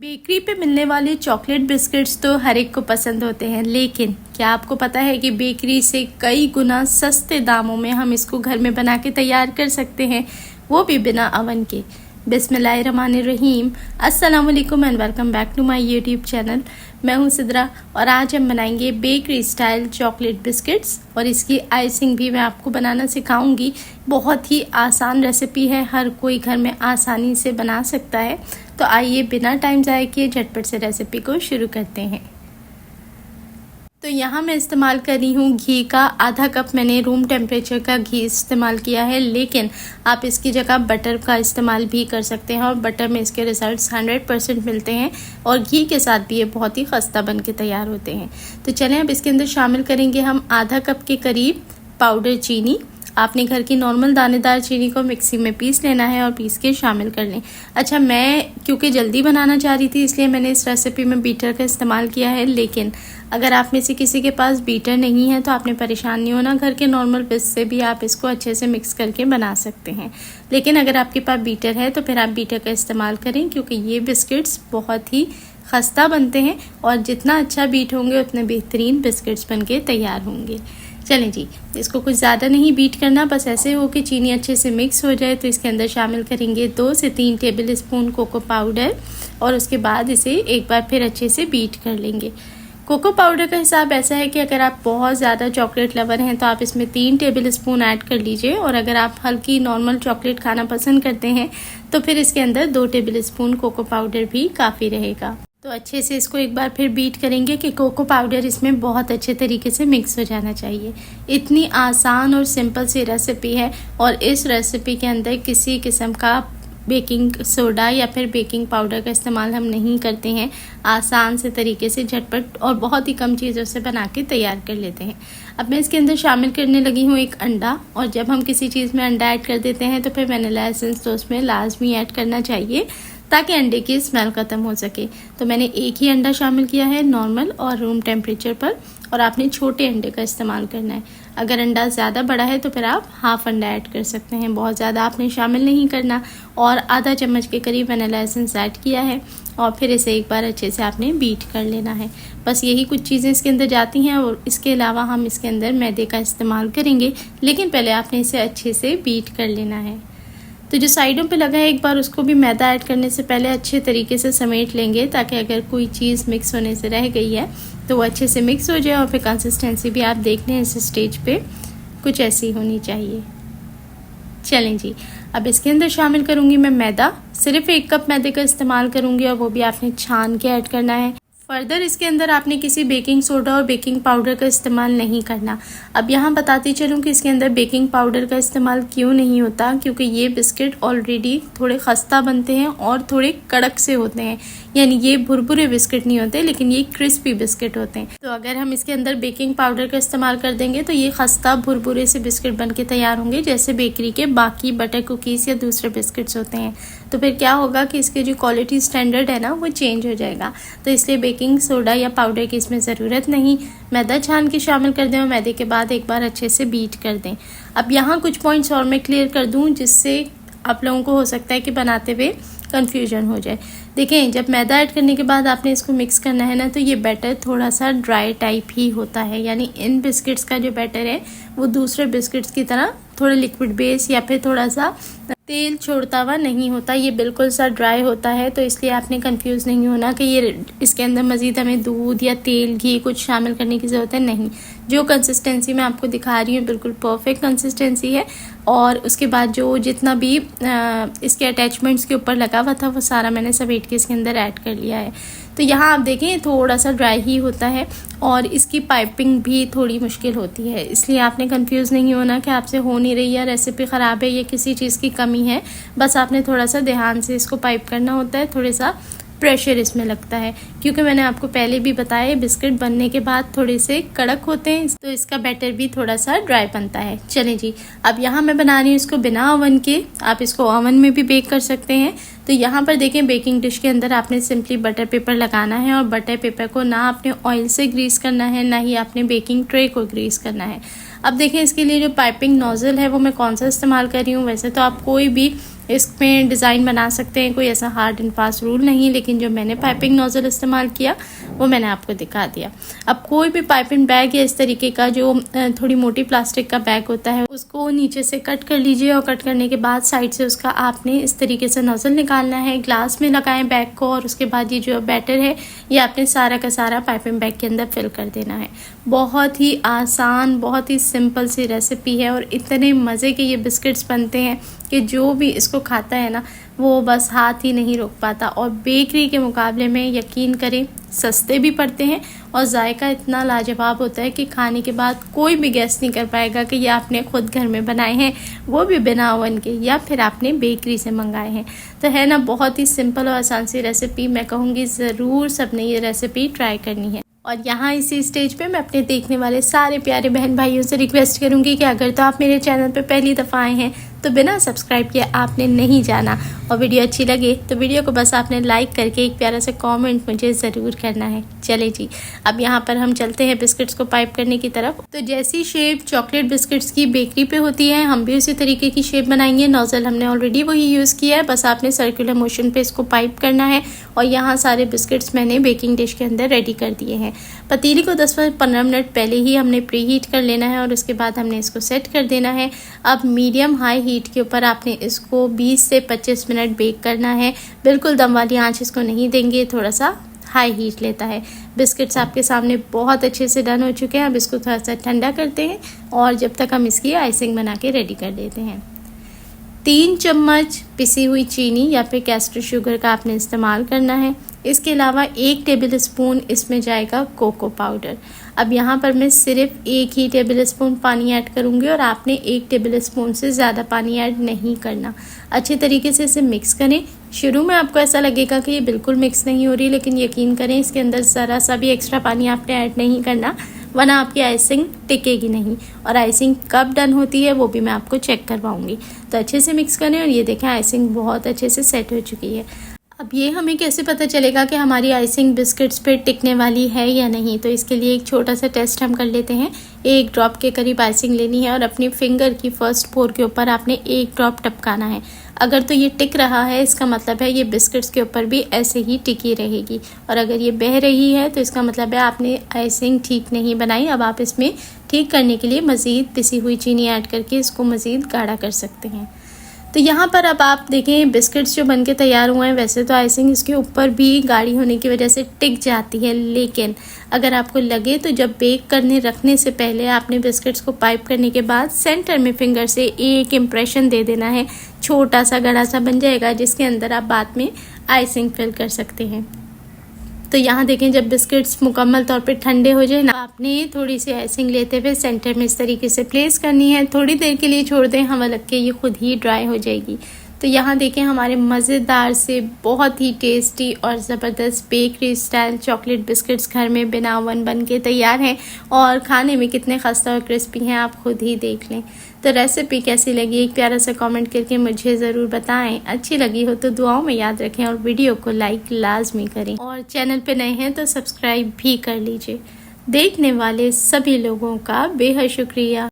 Bakery पे मिलने वाले चॉकलेट बिस्किट्स तो हर एक को पसंद होते हैं, लेकिन क्या आपको पता है कि बेकरी से कई गुना सस्ते दामों में हम इसको घर में बना के तैयार कर सकते हैं, वो भी बिना अवन के। बिस्मिल्लाहिर्रहमानिर्रहीम। अस्सलाम वालेकुम and welcome back to my YouTube channel. मैं हूं सिद्रा और आज हम बनाएंगे बेकरी स्टाइल चॉकलेट बिस्किट्स और इसकी आइसिंग भी मैं आपको बनाना सिखाऊंगी। बहुत ही आसान रेसिपी है, हर कोई घर में आसानी से बना सकता है। तो आइए बिना टाइम ज़ाया किए झटपट से रेसिपी को शुरू करते हैं। तो यहाँ मैं इस्तेमाल कर रही हूँ घी का आधा कप। मैंने रूम टेम्परेचर का घी इस्तेमाल किया है, लेकिन आप इसकी जगह बटर का इस्तेमाल भी कर सकते हैं और बटर में इसके रिजल्ट्स 100% मिलते हैं और घी के साथ भी ये बहुत ही खस्ता बन के तैयार होते हैं। तो चलें अब इसके अंदर शामिल करेंगे हम आधा कप के करीब पाउडर चीनी। आपने घर की नॉर्मल दानेदार चीनी को मिक्सी में पीस लेना है और पीस के शामिल कर लें। अच्छा, मैं क्योंकि जल्दी बनाना चाह रही थी इसलिए मैंने इस रेसिपी में बीटर का इस्तेमाल किया है, लेकिन अगर आप में से किसी के पास बीटर नहीं है तो आपने परेशान नहीं होना, घर के नॉर्मल विस्क से भी आप इसको अच्छे से मिक्स करके बना सकते हैं। लेकिन अगर आपके पास बीटर है तो फिर आप बीटर का इस्तेमाल करें, क्योंकि ये बिस्किट्स बहुत ही खस्ता बनते हैं और जितना अच्छा बीट होंगे उतने बेहतरीन बिस्किट्स बन के तैयार होंगे। चलें जी, इसको कुछ ज़्यादा नहीं बीट करना, बस ऐसे हो कि चीनी अच्छे से मिक्स हो जाए। तो इसके अंदर शामिल करेंगे 2 से 3 टेबल स्पून कोको पाउडर और उसके बाद इसे एक बार फिर अच्छे से बीट कर लेंगे। कोको पाउडर का हिसाब ऐसा है कि अगर आप बहुत ज़्यादा चॉकलेट लवर हैं तो आप इसमें 3 टेबल स्पून ऐड कर लीजिए, और अगर आप हल्की नॉर्मल चॉकलेट खाना पसंद करते हैं तो फिर इसके अंदर 2 टेबल स्पून कोको पाउडर भी काफ़ी रहेगा। तो अच्छे से इसको एक बार फिर बीट करेंगे कि कोको पाउडर इसमें बहुत अच्छे तरीके से मिक्स हो जाना चाहिए। इतनी आसान और सिंपल सी रेसिपी है और इस रेसिपी के अंदर किसी किस्म का बेकिंग सोडा या फिर बेकिंग पाउडर का इस्तेमाल हम नहीं करते हैं। आसान से तरीके से झटपट और बहुत ही कम चीज़ों से बना के तैयार कर लेते हैं। अब मैं इसके अंदर शामिल करने लगी हूँ एक अंडा, और जब हम किसी चीज़ में अंडा ऐड कर देते हैं तो फिर वैनिला एसेंस तो उसमें लाजमी ऐड करना चाहिए ताकि अंडे की स्मेल ख़त्म हो सके। तो मैंने एक ही अंडा शामिल किया है नॉर्मल और रूम टेम्परेचर पर, और आपने छोटे अंडे का इस्तेमाल करना है। अगर अंडा ज़्यादा बड़ा है तो फिर आप हाफ अंडा ऐड कर सकते हैं, बहुत ज़्यादा आपने शामिल नहीं करना। और आधा चम्मच के करीब वैनिला एसेंस ऐड किया है और फिर इसे एक बार अच्छे से आपने बीट कर लेना है। बस यही कुछ चीज़ें इसके अंदर जाती हैं, और इसके अलावा हम इसके अंदर मैदे का इस्तेमाल करेंगे, लेकिन पहले आपने इसे अच्छे से बीट कर लेना है। तो जो साइडों पे लगा है एक बार उसको भी मैदा ऐड करने से पहले अच्छे तरीके से समेट लेंगे, ताकि अगर कोई चीज़ मिक्स होने से रह गई है तो वो अच्छे से मिक्स हो जाए। और फिर कंसिस्टेंसी भी आप देख लें इस स्टेज पे कुछ ऐसी होनी चाहिए। चलें जी, अब इसके अंदर शामिल करूँगी मैं मैदा। सिर्फ 1 कप मैदे का इस्तेमाल करूँगी और वो भी आपने छान के ऐड करना है। फर्दर इसके अंदर आपने किसी बेकिंग सोडा और बेकिंग पाउडर का इस्तेमाल नहीं करना। अब यहाँ बताती चलूँ कि इसके अंदर बेकिंग पाउडर का इस्तेमाल क्यों नहीं होता, क्योंकि ये बिस्किट ऑलरेडी थोड़े खस्ता बनते हैं और थोड़े कड़क से होते हैं, यानी ये भुरभुरे बिस्किट नहीं होते, लेकिन ये क्रिस्पी बिस्किट होते हैं। तो अगर हम इसके अंदर बेकिंग पाउडर का इस्तेमाल कर देंगे तो ये खस्ता भुरभुरे से बिस्किट बन के तैयार होंगे, जैसे बेकरी के बाकी बटर कुकीज़ या दूसरे बिस्किट्स होते हैं। तो फिर क्या होगा कि इसके जो क्वालिटी स्टैंडर्ड है ना, वो चेंज हो जाएगा। तो इसलिए बेकिंग सोडा या पाउडर की इसमें ज़रूरत नहीं। मैदा छान के शामिल कर दें और मैदे के बाद एक बार अच्छे से बीट कर दें। अब यहाँ कुछ पॉइंट्स और मैं क्लियर कर दूँ, जिससे आप लोगों को हो सकता है कि बनाते हुए कन्फ्यूजन हो जाए। देखें, जब मैदा ऐड करने के बाद आपने इसको मिक्स करना है ना, तो ये बैटर थोड़ा सा ड्राई टाइप ही होता है, यानी इन बिस्किट्स का जो बैटर है वो दूसरे बिस्किट्स की तरह थोड़ा लिक्विड बेस या फिर थोड़ा सा तेल छोड़ता हुआ नहीं होता, ये बिल्कुल सा ड्राई होता है। तो इसलिए आपने कंफ्यूज नहीं होना कि ये इसके अंदर मज़ीद हमें दूध या तेल घी कुछ शामिल करने की ज़रूरत है, नहीं। जो कंसिस्टेंसी मैं आपको दिखा रही हूँ बिल्कुल परफेक्ट कंसिस्टेंसी है। और उसके बाद जो जितना भी इसके अटैचमेंट्स के ऊपर लगा हुआ था वो सारा मैंने समेट के इसके अंदर ऐड कर लिया है। तो यहाँ आप देखें थोड़ा सा ड्राई ही होता है और इसकी पाइपिंग भी थोड़ी मुश्किल होती है, इसलिए आपने कंफ्यूज नहीं होना कि आपसे हो नहीं रही है, रेसिपी ख़राब है या किसी चीज़ की कमी है। बस आपने थोड़ा सा ध्यान से इसको पाइप करना होता है, थोड़ा सा प्रेशर इसमें लगता है, क्योंकि मैंने आपको पहले भी बताया बिस्किट बनने के बाद थोड़े से कड़क होते हैं, तो इसका बैटर भी थोड़ा सा ड्राई बनता है। चलें जी, अब यहाँ मैं बना रही हूँ इसको बिना ओवन के। आप इसको ओवन में भी बेक कर सकते हैं। तो यहाँ पर देखें, बेकिंग डिश के अंदर आपने सिंपली बटर पेपर लगाना है, और बटर पेपर को ना आपने ऑयल से ग्रीस करना है, ना ही आपने बेकिंग ट्रे को ग्रीस करना है। अब देखें, इसके लिए जो पाइपिंग नोज़ल है वो मैं कौन सा इस्तेमाल कर रही हूँ। वैसे तो आप कोई भी इसमें डिज़ाइन बना सकते हैं, कोई ऐसा हार्ड एंड फास्ट रूल नहीं, लेकिन जो मैंने पाइपिंग नोज़ल इस्तेमाल किया वो मैंने आपको दिखा दिया। अब कोई भी पाइपिंग बैग या इस तरीके का जो थोड़ी मोटी प्लास्टिक का बैग होता है उसको नीचे से कट कर लीजिए, और कट करने के बाद साइड से उसका आपने इस तरीके से नोज़ल निकालना है। ग्लास में लगाएं बैग को, और उसके बाद ये जो बैटर है ये आपने सारा का सारा पाइपिंग बैग के अंदर फिल कर देना है। बहुत ही आसान, बहुत ही सिंपल सी रेसिपी है, और इतने मज़े के ये बिस्किट्स बनते हैं कि जो भी इसको खाता है ना वो बस हाथ ही नहीं रोक पाता। और बेकरी के मुकाबले में यकीन करें सस्ते भी पड़ते हैं, और जायका इतना लाजवाब होता है कि खाने के बाद कोई भी गेस नहीं कर पाएगा कि ये आपने खुद घर में बनाए हैं, वो भी बिना ओवन के, या फिर आपने बेकरी से मंगाए हैं। तो है ना बहुत ही सिंपल और आसान सी रेसिपी। मैं कहूँगी ज़रूर सबने ये रेसिपी ट्राई करनी है। और यहाँ इसी स्टेज पे मैं अपने देखने वाले सारे प्यारे बहन भाइयों से रिक्वेस्ट करूँगी कि अगर तो आप मेरे चैनल पे पहली दफ़ा आए हैं तो बिना सब्सक्राइब किए आपने नहीं जाना, और वीडियो अच्छी लगे तो वीडियो को बस आपने लाइक करके एक प्यारा सा कमेंट मुझे ज़रूर करना है। चले जी, अब यहाँ पर हम चलते हैं बिस्किट्स को पाइप करने की तरफ। तो जैसी शेप चॉकलेट बिस्किट्स की बेकरी पे होती है हम भी उसी तरीके की शेप बनाएंगे। नोज़ल हमने ऑलरेडी वही यूज़ किया है, बस आपने सर्कुलर मोशन पे इसको पाइप करना है। और यहाँ सारे बिस्किट्स मैंने बेकिंग डिश के अंदर रेडी कर दिए हैं। पतीली को 10 से 15 मिनट पहले ही हमने प्री हीट कर लेना है, और उसके बाद हमने इसको सेट कर देना है। अब मीडियम हाई हीट के ऊपर आपने इसको 20 से 25 मिनट बेक करना है। बिल्कुल दम वाली आंच इसको नहीं देंगे, थोड़ा सा हाई हीट लेता है। बिस्किट्स आपके सामने बहुत अच्छे से डन हो चुके हैं। अब इसको थोड़ा सा ठंडा करते हैं, और जब तक हम इसकी आइसिंग बना के रेडी कर देते हैं। 3 चम्मच पिसी हुई चीनी या फिर कैस्टर शुगर का आपने इस्तेमाल करना है। इसके अलावा 1 टेबल स्पून इसमें जाएगा कोको पाउडर। अब यहाँ पर मैं सिर्फ 1 ही टेबल स्पून पानी ऐड करूँगी, और आपने 1 टेबल स्पून से ज़्यादा पानी ऐड नहीं करना। अच्छे तरीके से इसे मिक्स करें। शुरू में आपको ऐसा लगेगा कि ये बिल्कुल मिक्स नहीं हो रही, लेकिन यकीन करें इसके अंदर ज़रा सा भी एक्स्ट्रा पानी आपने ऐड नहीं करना, वरना आपकी आइसिंग टिकेगी नहीं। और आइसिंग कब डन होती है वो भी मैं आपको चेक करवाऊँगी। तो अच्छे से मिक्स करें, और ये देखें आइसिंग बहुत अच्छे से सेट हो चुकी है। अब ये हमें कैसे पता चलेगा कि हमारी आइसिंग बिस्किट्स पे टिकने वाली है या नहीं, तो इसके लिए एक छोटा सा टेस्ट हम कर लेते हैं। 1 ड्रॉप के करीब आइसिंग लेनी है, और अपनी फिंगर की फर्स्ट पोर के ऊपर आपने 1 ड्रॉप टपकाना है। अगर तो ये टिक रहा है इसका मतलब है ये बिस्किट्स के ऊपर भी ऐसे ही टिकी रहेगी, और अगर ये बह रही है तो इसका मतलब है आपने आइसिंग ठीक नहीं बनाई। अब आप इसमें ठीक करने के लिए मज़ीद पिसी हुई चीनी ऐड करके इसको मज़ीद गाढ़ा कर सकते हैं। तो यहाँ पर अब आप देखें बिस्किट्स जो बनके तैयार हुए हैं, वैसे तो आइसिंग इसके ऊपर भी गाढ़ी होने की वजह से टिक जाती है, लेकिन अगर आपको लगे तो जब बेक करने रखने से पहले आपने बिस्किट्स को पाइप करने के बाद सेंटर में फिंगर से एक इम्प्रेशन दे देना है। छोटा सा गड़ा सा बन जाएगा जिसके अंदर आप बाद में आइसिंग फिल कर सकते हैं। तो यहाँ देखें जब बिस्किट्स मुकम्मल तौर पे ठंडे हो जाए ना, आपने थोड़ी सी आइसिंग लेते हुए सेंटर में इस तरीके से प्लेस करनी है। थोड़ी देर के लिए छोड़ दें, हवा लग के ये खुद ही ड्राई हो जाएगी। तो यहाँ देखें हमारे मज़ेदार से बहुत ही टेस्टी और ज़बरदस्त बेकरी स्टाइल चॉकलेट बिस्किट्स घर में बिना ओवन बन के तैयार हैं, और खाने में कितने खस्ता और क्रिस्पी हैं आप खुद ही देख लें। तो रेसिपी कैसी लगी एक प्यारा सा कमेंट करके मुझे ज़रूर बताएं। अच्छी लगी हो तो दुआओं में याद रखें, और वीडियो को लाइक लाजमी करें, और चैनल पे नए हैं तो सब्सक्राइब भी कर लीजिए। देखने वाले सभी लोगों का बेहद शुक्रिया।